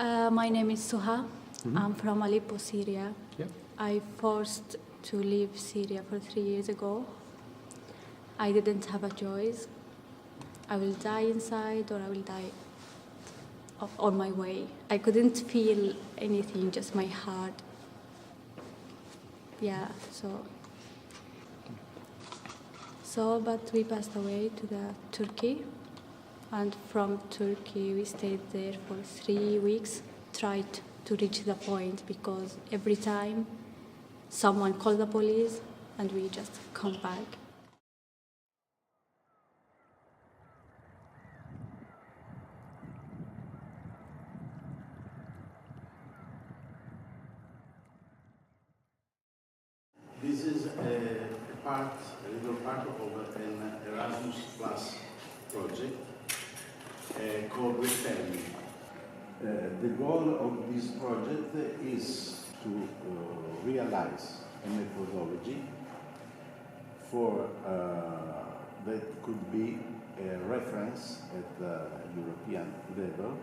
My name is Suha. I'm from Aleppo, Syria. Yeah. I forced to leave Syria for 3 years ago. I didn't have a choice. I will die inside or I will die on my way. I couldn't feel anything, just my heart. Yeah, but we passed away to Turkey. And from Turkey, we stayed there for 3 weeks, tried to reach the point because every time someone called the police and we just come back. This is a little part of an Erasmus Plus project called TEL ME. The goal of this project is to realize a methodology for that could be a reference at the European level,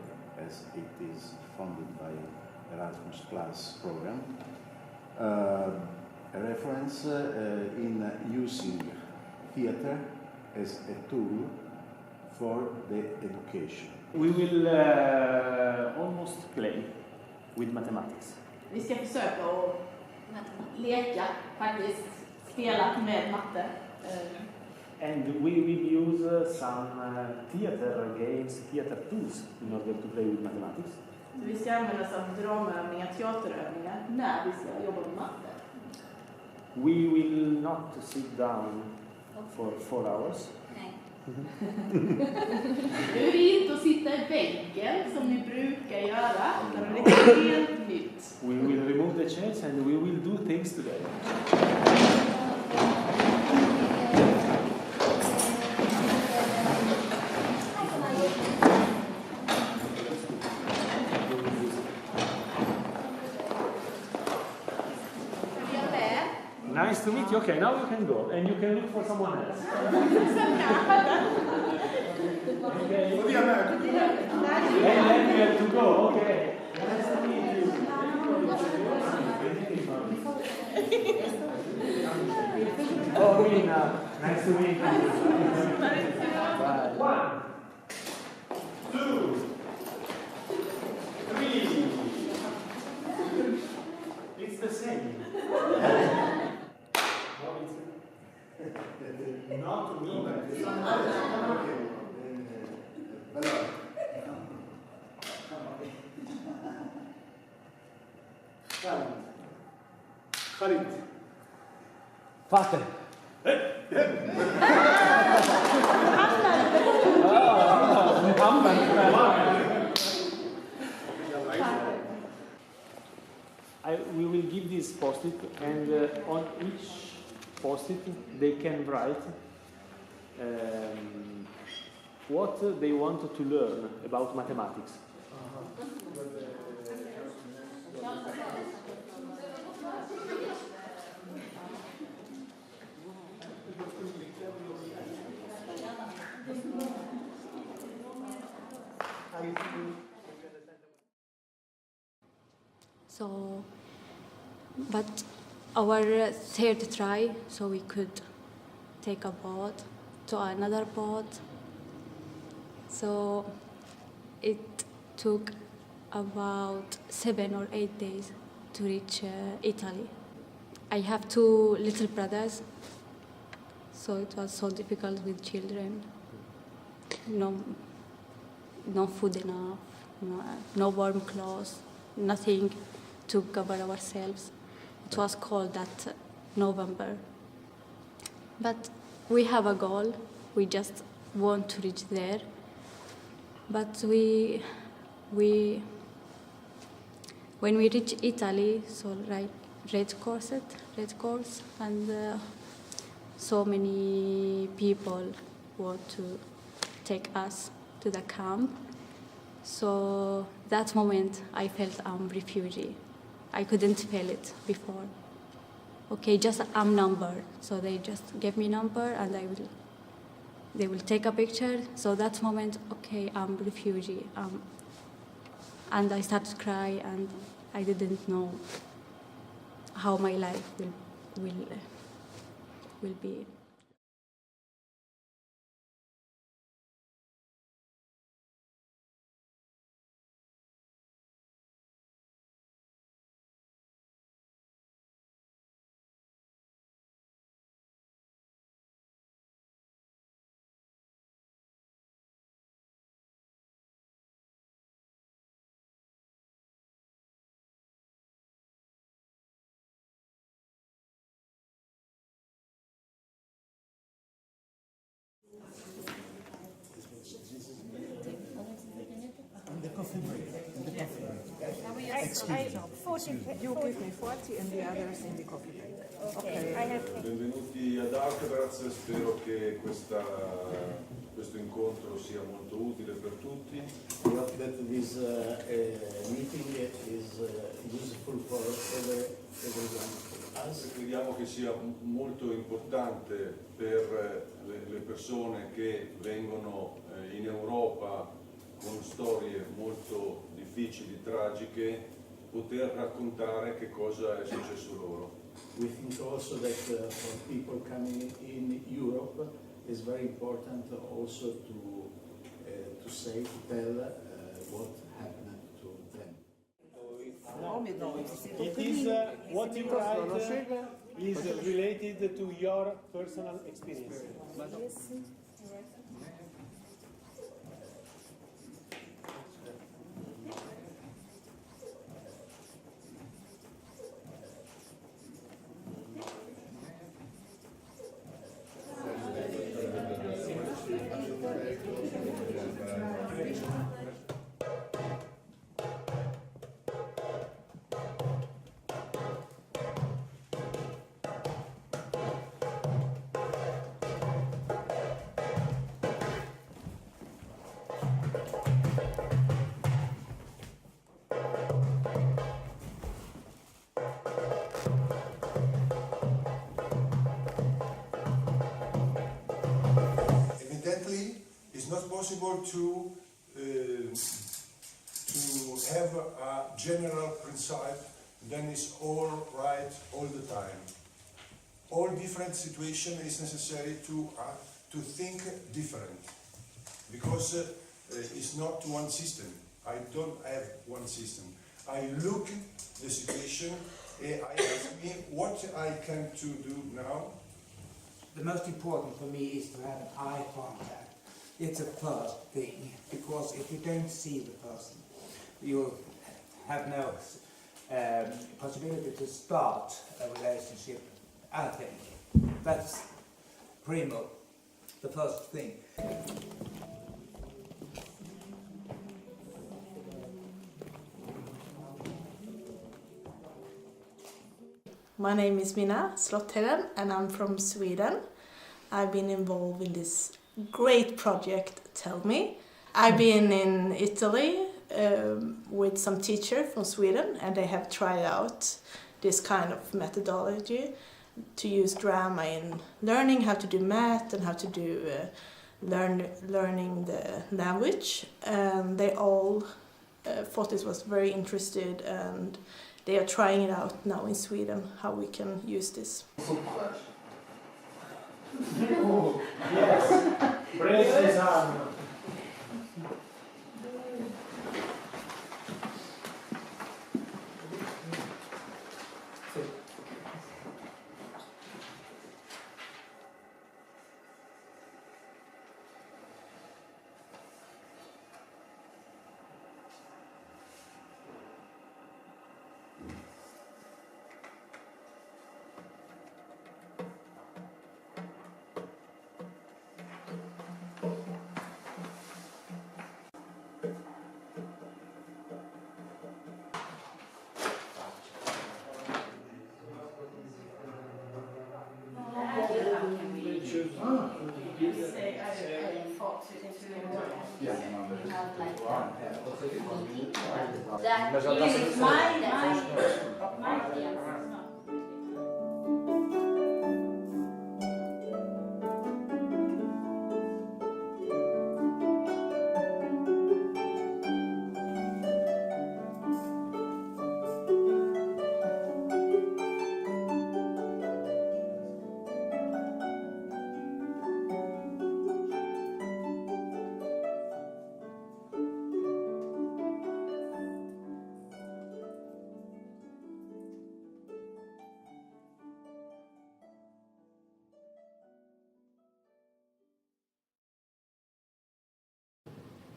as it is funded by Erasmus Plus program. A reference in using theater as a tool for the education. We will almost play with mathematics. Vi ska försöka att leka, faktiskt spela med matte. And we will use some theater games, theater tools in order to play with mathematics. Så vi ska använda oss av dramövningar, teaterövningar när vi ska jobba med matte. We will not sit down for 4 hours. Nu är det inte att sitta i bänken som ni brukar göra, utan det är helt nytt. We will remove the chairs and we will do things today. Nice to meet you. Okay, now you can go and you can look for someone else. Okay. And then you have to go. Okay. Nice to meet you. Oh, Mina. Nice to meet you. Bye. 1, 2, 3. It's the same. Not to me, but Khalid. Faster. We will give this post-it, and on each post-it they can write what they want to learn about mathematics. So, but our third try, so we could take a boat to another boat. So it took about 7 or 8 days to reach Italy. I have 2 little brothers, so it was so difficult with children. No food enough, no warm clothes, nothing to cover ourselves. It was cold that November. But we have a goal. We just want to reach there. But when we reach Italy, so like red course, and so many people want to take us to the camp. So that moment I felt I'm refugee. I couldn't feel it before. Okay, just I'm numbered. So they just gave me number and they will take a picture. So that moment, okay, I'm refugee. and I started to cry, and I didn't know how my life will be. The coffee break. You give me 40 and the others in the coffee break. Okay. Benvenuti ad Alcatraz, spero che questo incontro sia molto utile per tutti. We hope that this meeting is useful for everyone of us. Crediamo che sia molto importante per le persone che vengono in Europa con storie molto difficili, tragiche, poter raccontare che cosa è successo loro. We think also that for people coming in Europe, it's very important also to say, to tell what happened to them. It is what you write is related to your personal experience. Evidently, it's not possible to have a general principle, then it's all right all the time. All different situation is necessary to think different, because it's not one system. I don't have one system. I look the situation and I ask me what I can to do now. The most important for me is to have eye contact. It's a first thing, because if you don't see the person, you have no possibility to start a relationship, I think. That's primo, the first thing. My name is Mina Slotheden and I'm from Sweden. I've been involved in this great project, Tell Me. I've been in Italy with some teachers from Sweden, and they have tried out this kind of methodology to use drama in learning how to do math and how to do learning the language. And they all thought it was very interesting, and they are trying it out now in Sweden, how we can use this. Yes, praise his arm.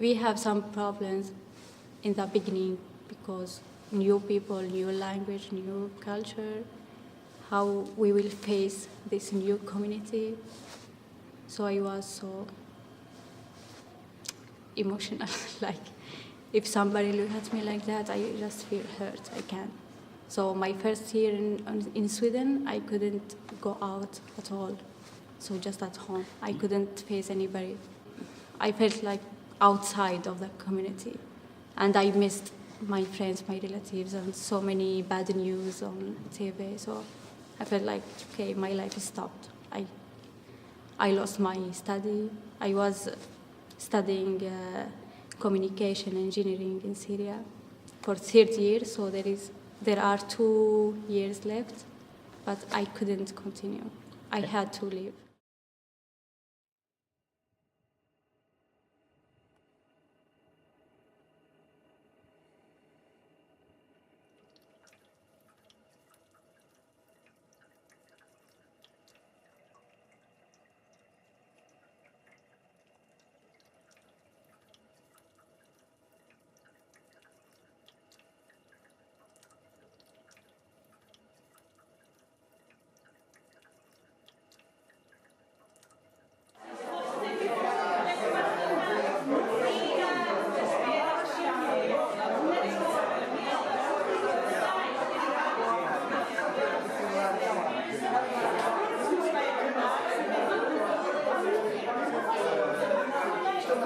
we have some problems in the beginning because new people, new language, new culture, how we will face this new community. So I was so emotional, like if somebody look at me like that, I just feel hurt, I can't. So my first year in Sweden, I couldn't go out at all, so just at home. I couldn't face anybody. I felt like outside of the community, and I missed my friends, my relatives, and so many bad news on TV, so I felt like, okay, my life is stopped. I lost my study. I was studying communication engineering in Syria for 3rd year, so there are 2 years left, but I couldn't continue. I had to leave.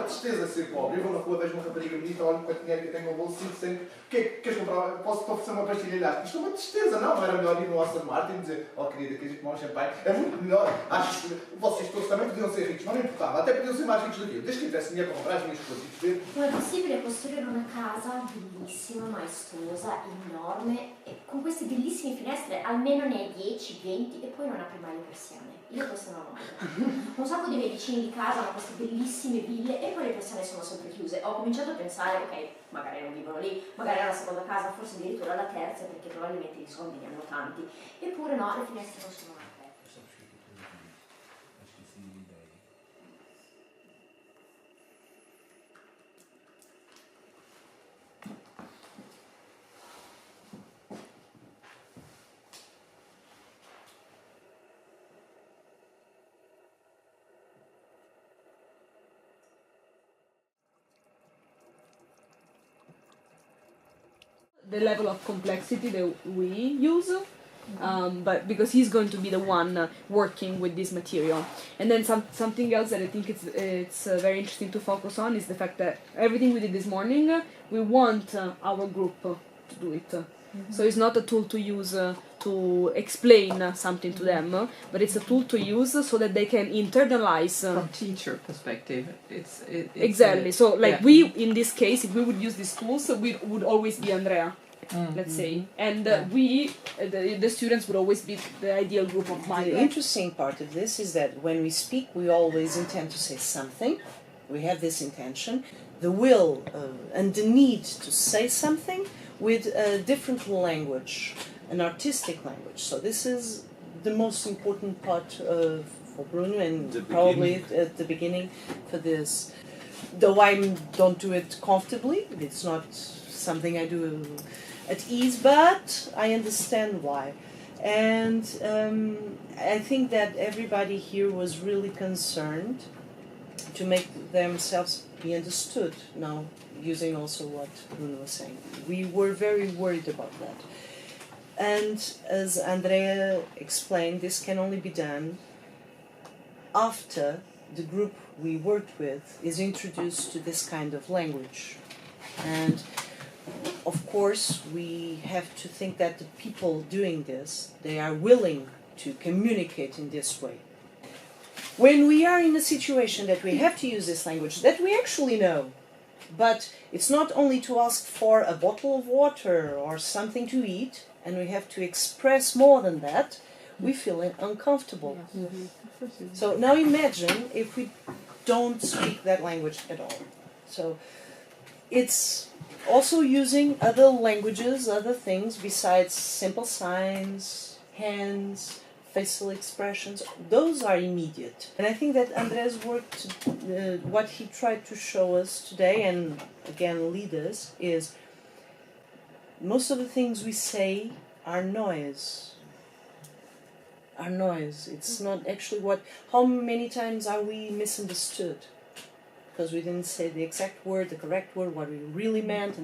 tristeza ser pobre. Eu vou na rua, vejo uma rapariga bonita, olho quanto dinheiro que eu tenho no bolso, sinto sempre, queres comprar, posso-te oferecer uma pastilha elástica? Isto é uma tristeza, não era melhor ir no Aston Martin e dizer, oh querida, queres tomar um champanhe? É muito melhor. Acho que vocês todos também podiam ser ricos, não importava, até podiam ser mais ricos do que eu, desde que tivesse dinheiro para comprar as minhas coisas. Non è possibile costruire una casa bellissima, maestosa, enorme, e con queste bellissime finestre, almeno ne hai 10, 20 e poi non apri mai le persiane. Io questo non ho mai. Un sacco di miei vicini di casa hanno queste bellissime ville e poi le persiane sono sempre chiuse. Ho cominciato a pensare, ok, magari non vivono lì, magari è una seconda casa, forse addirittura la terza, perché probabilmente i soldi ne hanno tanti. Eppure no, le finestre non sono aperte. The level of complexity that we use, but because he's going to be the one working with this material. And then something else that I think it's very interesting to focus on is the fact that everything we did this morning, we want our group to do it. Mm-hmm. So it's not a tool to use to explain something to them, but it's a tool to use so that they can internalize. From teacher perspective, it's exactly. So like we, in this case, if we would use these tools, we would always be Andrea. Let's say, and we, the students, would always be the ideal group of mine. The interesting part of this is that when we speak, we always intend to say something. We have this intention, the will and the need to say something with a different language, an artistic language. So this is the most important part for Bruno, and probably at the beginning for this. Though I don't do it comfortably, it's not something I do at ease, but I understand why. And I think that everybody here was really concerned to make themselves be understood, now using also what Bruno was saying. We were very worried about that. And as Andrea explained, this can only be done after the group we worked with is introduced to this kind of language. And of course, we have to think that the people doing this, they are willing to communicate in this way. When we are in a situation that we have to use this language, that we actually know, but it's not only to ask for a bottle of water or something to eat, and we have to express more than that, we feel uncomfortable. Mm-hmm. So now imagine if we don't speak that language at all. So it's also using other languages, other things besides simple signs, hands, facial expressions, those are immediate. And I think that André's work, what he tried to show us today, and again lead us, is most of the things we say are noise. Are noise. It's not actually what... How many times are we misunderstood? Because we didn't say the exact word, the correct word, what we really meant,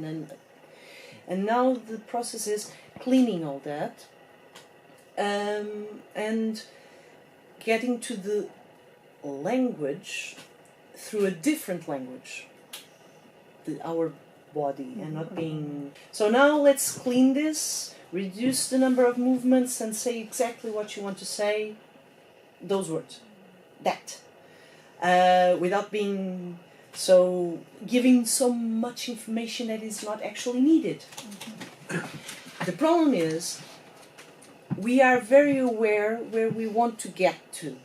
and now the process is cleaning all that, and getting to the language through a different language, our body, and not being... So now let's clean this, reduce the number of movements, and say exactly what you want to say, those words, that, without being... So, giving so much information that is not actually needed. The problem is, we are very aware where we want to get to.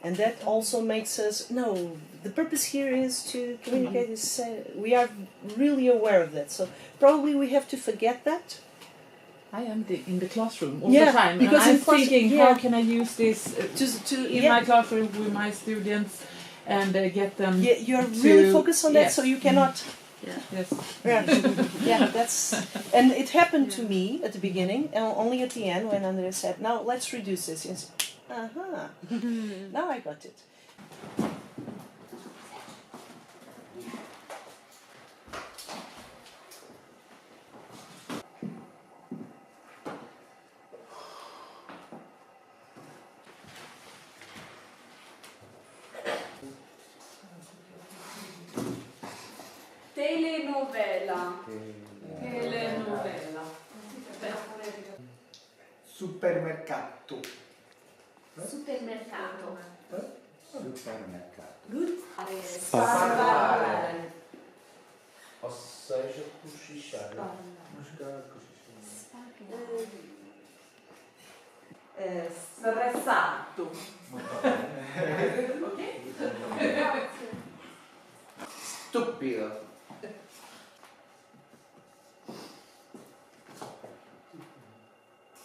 And that also makes us, no, the purpose here is to communicate, we are really aware of that. So, probably we have to forget that. I am in the classroom all the time, because and I'm thinking, how can I use this in my classroom with my students? And get them. Yeah, you're really focused on that, so you cannot. Yes. Yeah, that's. And it happened to me at the beginning, and only at the end when Andrea said, "Now let's reduce this." Yes. Now I got it. Telenovela. Telenovela. Supermercato. Supermercato. Supermercato. Good. Sparare. Ou seja, cochichar. Stressato. Stupido.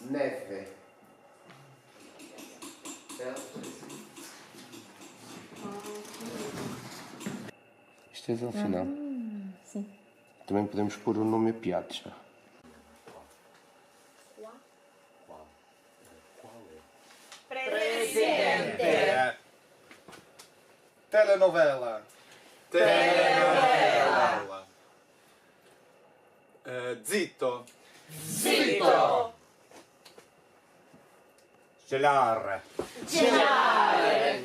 Neve. Isto é ao final. Sim. Também podemos pôr o nome a piados. Presidente. Telenovela. Telenovela. Zitto. Zitto. Gelare. Gelare.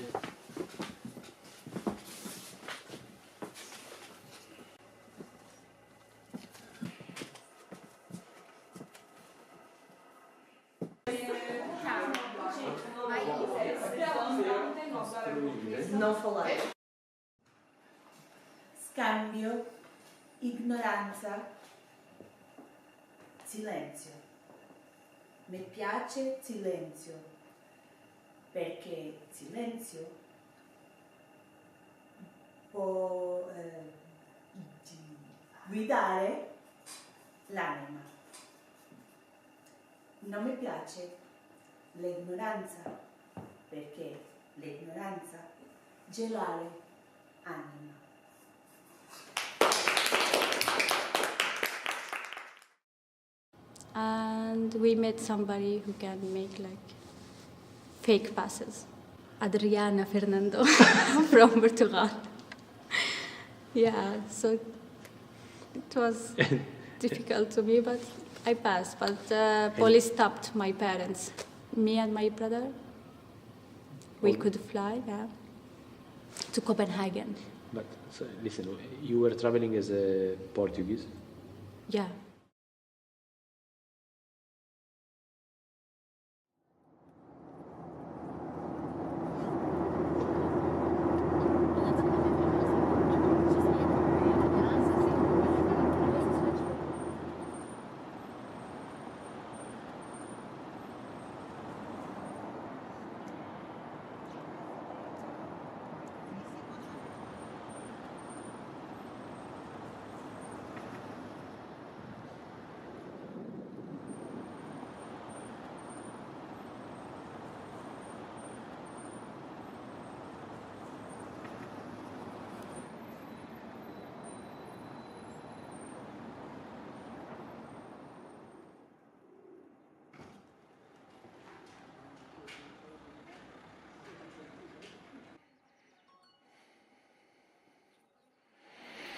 Não falar. Scambio, ignoranza, silenzio. Mi piace silenzio, perché silenzio può guidare l'anima. Non mi piace l'ignoranza, perché l'ignoranza gelare anima. And we met somebody who can make like fake passes. Adriana Fernando from Portugal. Yeah, so it was difficult to me, but I passed. But police stopped my parents. Me and my brother, we could fly, to Copenhagen. But so, listen, you were traveling as a Portuguese? Yeah.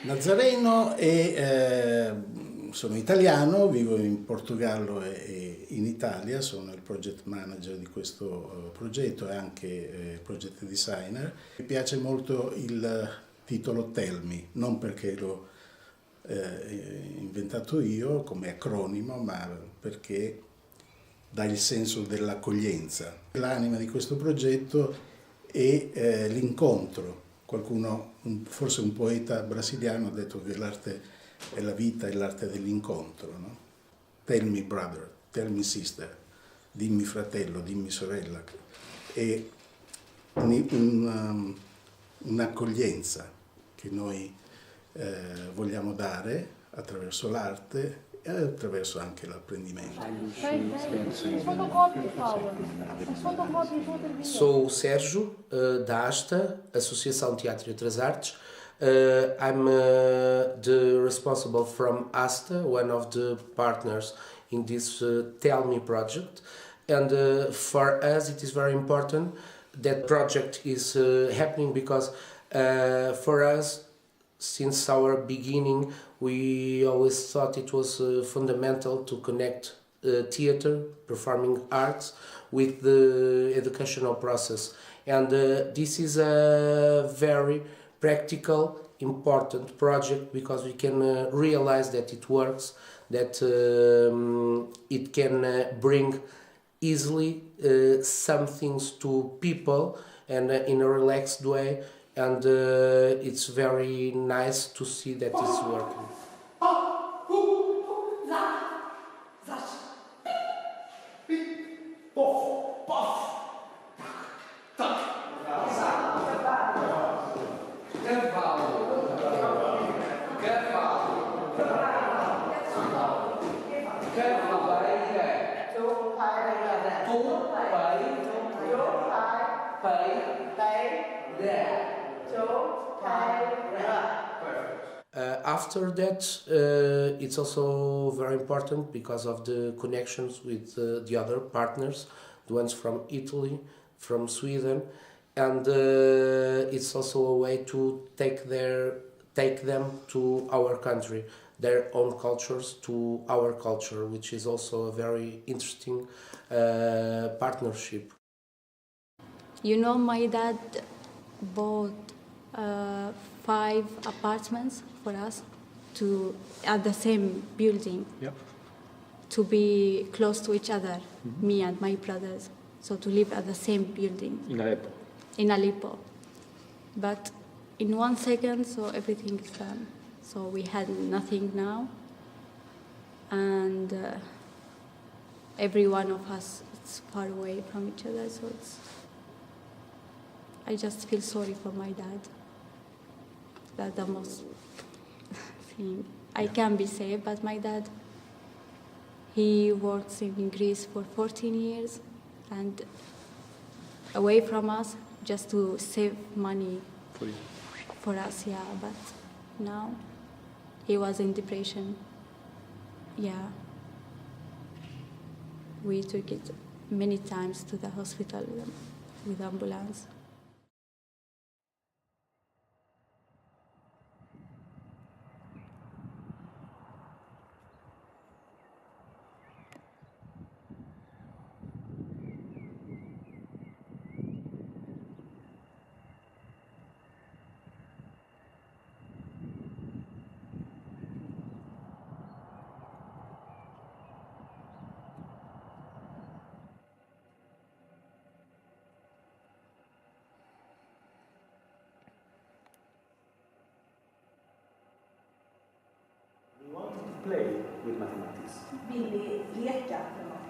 Nazzareno e sono italiano, vivo in Portogallo e in Italia, sono il project manager di questo progetto e anche project designer. Mi piace molto il titolo Tell Me, non perché l'ho inventato io come acronimo, ma perché dà il senso dell'accoglienza. L'anima di questo progetto è l'incontro. Qualcuno, forse un poeta brasiliano, ha detto che l'arte è la vita, è l'arte dell'incontro. No? Tell me brother, tell me sister, dimmi fratello, dimmi sorella. È un'accoglienza che noi vogliamo dare attraverso l'arte e attraverso anche l'apprendimento. Sou o Sérgio, da ASTA, Associação Teatro e Outras Artes. I'm the responsible from ASTA, one of the partners in this Tell Me project. And for us it is very important that project is happening because for us, since our beginning, we always thought it was fundamental to connect theater, performing arts, with the educational process. And this is a very practical, important project because we can realize that it works, that it can bring easily some things to people and in a relaxed way. And it's very nice to see that it's working. After that, it's also very important because of the connections with the other partners, the ones from Italy, from Sweden, and it's also a way to take them to our country, their own cultures to our culture, which is also a very interesting partnership. You know, my dad bought 5 apartments for us at the same building. Yep. To be close to each other, me and my brothers, so to live at the same building. In Aleppo. But in 1 second, so everything is done. So we had nothing now, and every one of us is far away from each other, so I just feel sorry for my dad. That's the most thing. I can be safe, but my dad, he works in Greece for 14 years and away from us just to save money for us, yeah. But now he was in depression. Yeah. We took it many times to the hospital with ambulance. We want to play with mathematics. Vill ni leka med något?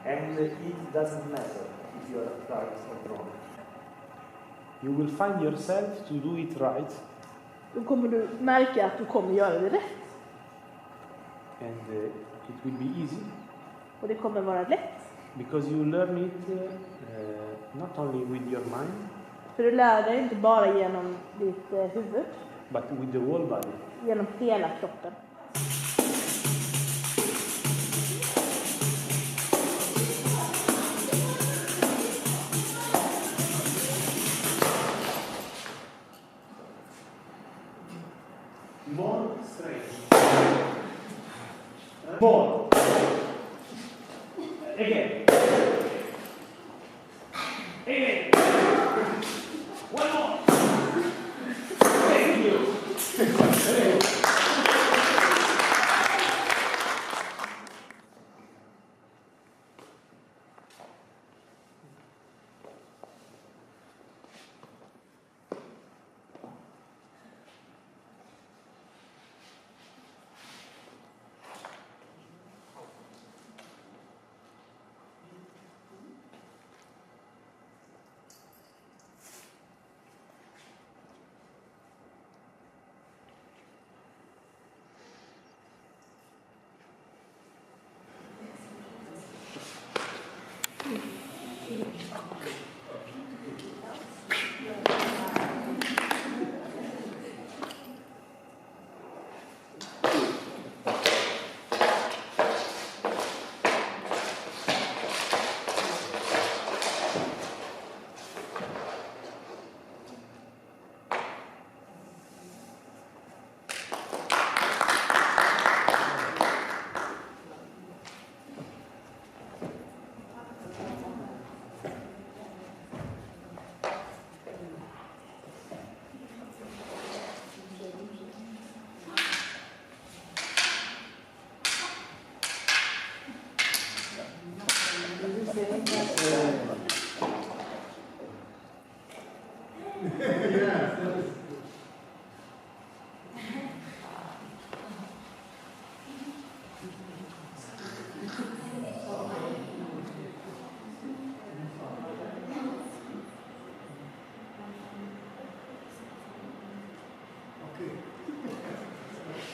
And it doesn't matter if you are right or wrong. You will find yourself to do it right. Då kommer du märka att du kommer göra det rätt. And it will be easy. Och det kommer vara lätt. Because you learn it not only with your mind. För du lär dig inte bara genom ditt huvud. But with the whole body. Genom hela kroppen. 4. Again. Again. One more. Thank you.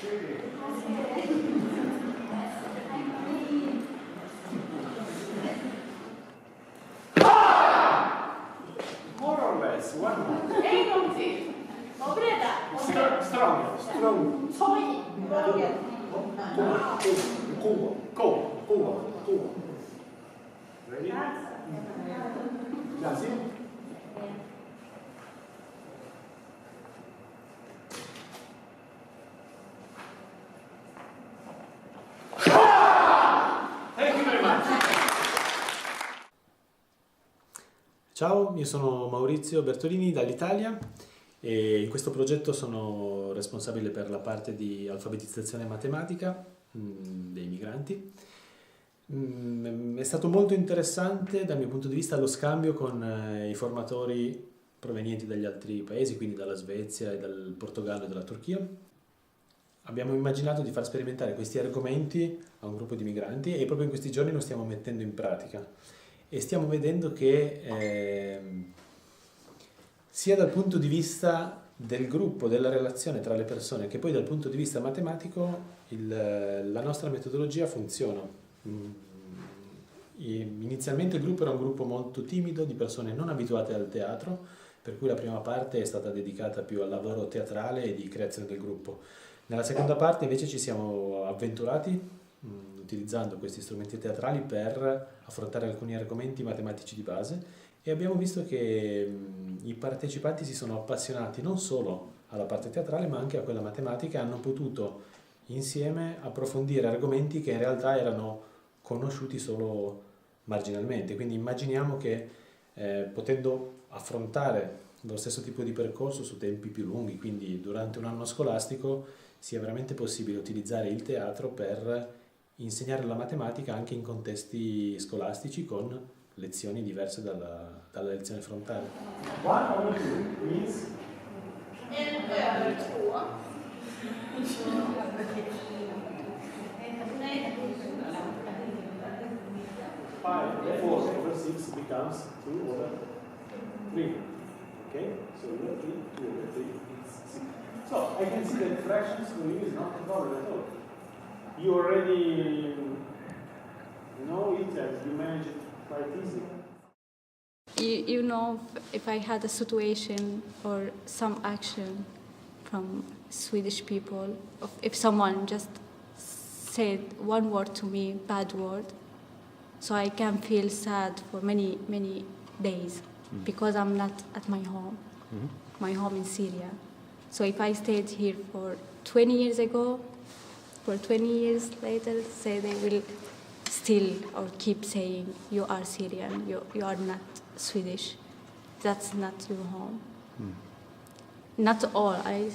Very good. More or less, one more. En gång till. Var beredda. Strong. Cool. Ready? That's it. Thank you very much. Ciao, io sono Maurizio Bertolini dall'Italia e in questo progetto sono responsabile per la parte di alfabetizzazione matematica dei migranti. È stato molto interessante dal mio punto di vista lo scambio con i formatori provenienti dagli altri paesi, quindi dalla Svezia e dal Portogallo e dalla Turchia. Abbiamo immaginato di far sperimentare questi argomenti a un gruppo di migranti e proprio in questi giorni lo stiamo mettendo in pratica. E stiamo vedendo che sia dal punto di vista del gruppo, della relazione tra le persone, che poi dal punto di vista matematico la nostra metodologia funziona. Inizialmente il gruppo era un gruppo molto timido, di persone non abituate al teatro, per cui la prima parte è stata dedicata più al lavoro teatrale e di creazione del gruppo. Nella seconda parte invece ci siamo avventurati utilizzando questi strumenti teatrali per affrontare alcuni argomenti matematici di base e abbiamo visto che i partecipanti si sono appassionati non solo alla parte teatrale ma anche a quella matematica e hanno potuto insieme approfondire argomenti che in realtà erano conosciuti solo marginalmente. Quindi immaginiamo che potendo affrontare lo stesso tipo di percorso su tempi più lunghi, quindi durante un anno scolastico, sia veramente possibile utilizzare il teatro per insegnare la matematica anche in contesti scolastici con lezioni diverse dalla lezione frontale. One over two means över 2. 5, 4 over 6 becomes 2 over 3. Okay? So you have 3, 2 over 3 is 6. So I can see that fractions for you is not a problem at all. You already know it and you manage it quite easily. You know, if I had a situation or some action from Swedish people, if someone just said one word to me, bad word, so I can feel sad for many, many days because I'm not at my home, my home in Syria. So if I stayed here for 20 years ago, for 20 years later say they will still or keep saying you are Syrian, you are not Swedish, that's not your home. Not all, I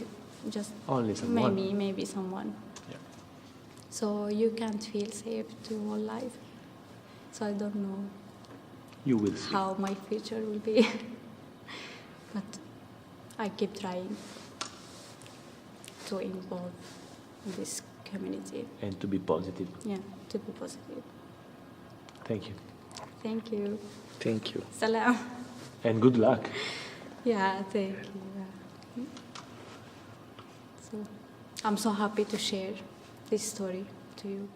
just Only someone. maybe someone. Yeah. So you can't feel safe to whole life. So I don't know You will see. how my future will be. But I keep trying to involve in this community. And to be positive. Yeah, to be positive. Thank you. Thank you. Thank you. Salam. And good luck. Yeah, thank you. Yeah. So I'm so happy to share this story to you.